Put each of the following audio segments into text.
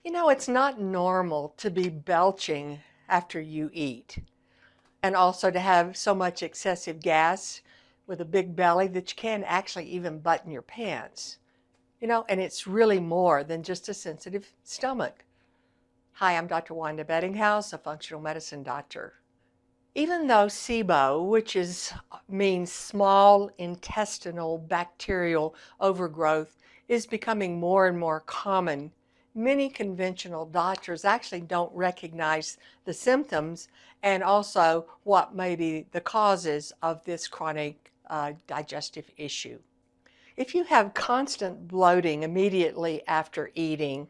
You know, it's not normal to be belching after you eat, and also to have so much excessive gas with a big belly that you can't actually even button your pants. And it's really more than just a sensitive stomach. Hi, I'm Dr. Wanda Bettinghouse, a functional medicine doctor. Even though SIBO, means small intestinal bacterial overgrowth, is becoming more and more common, many conventional doctors actually don't recognize the symptoms and also what may be the causes of this chronic digestive issue. If you have constant bloating immediately after eating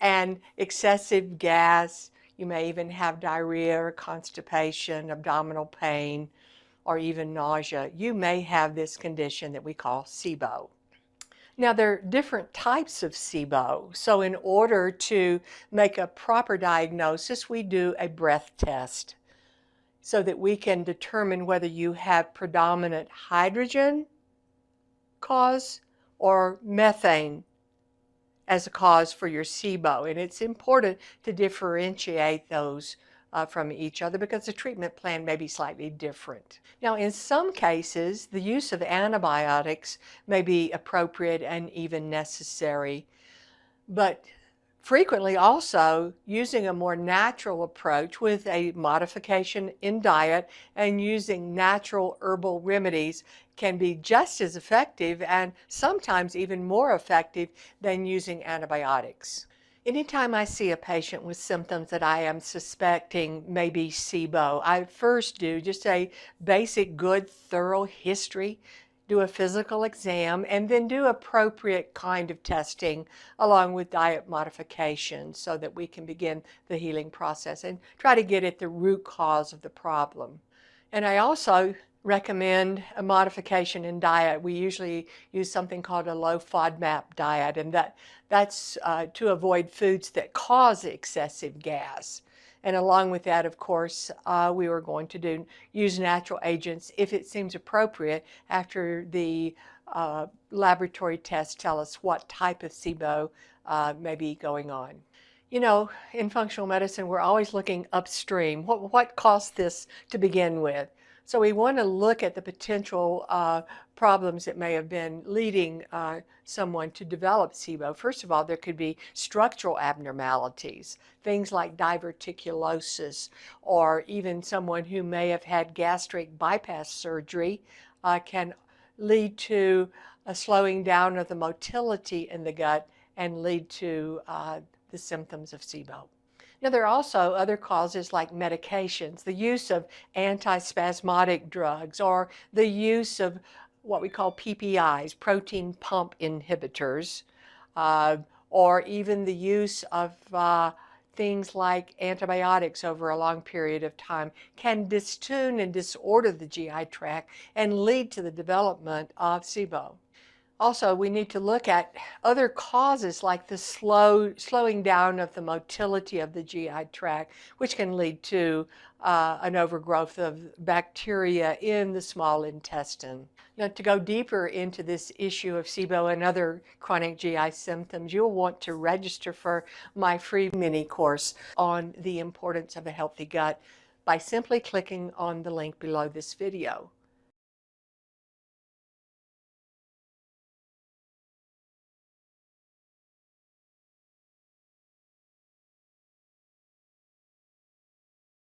and excessive gas, you may even have diarrhea or constipation, abdominal pain, or even nausea. You may have this condition that we call SIBO. Now, there are different types of SIBO. So in order to make a proper diagnosis, we do a breath test so that we can determine whether you have predominant hydrogen cause or methane as a cause for your SIBO. And it's important to differentiate those from each other because the treatment plan may be slightly different. Now, in some cases, the use of antibiotics may be appropriate and even necessary, but frequently also using a more natural approach with a modification in diet and using natural herbal remedies can be just as effective and sometimes even more effective than using antibiotics. Anytime I see a patient with symptoms that I am suspecting may be SIBO, I first do just a basic, good, thorough history, do a physical exam, and then do appropriate kind of testing along with diet modification so that we can begin the healing process and try to get at the root cause of the problem. And I also recommend a modification in diet. We usually use something called a low FODMAP diet, and that's to avoid foods that cause excessive gas. And along with that, of course, we were going to use natural agents if it seems appropriate after the laboratory tests tell us what type of SIBO may be going on. You know, in functional medicine, we're always looking upstream. What caused this to begin with? So we want to look at the potential problems that may have been leading someone to develop SIBO. First of all, there could be structural abnormalities, things like diverticulosis, or even someone who may have had gastric bypass surgery can lead to a slowing down of the motility in the gut and lead to the symptoms of SIBO. Now, there are also other causes like medications, the use of antispasmodic drugs, or the use of what we call PPIs, protein pump inhibitors, or even the use of things like antibiotics over a long period of time can distune and disorder the GI tract and lead to the development of SIBO. Also, we need to look at other causes like the slowing down of the motility of the GI tract, which can lead to an overgrowth of bacteria in the small intestine. Now, to go deeper into this issue of SIBO and other chronic GI symptoms, you'll want to register for my free mini course on the importance of a healthy gut by simply clicking on the link below this video.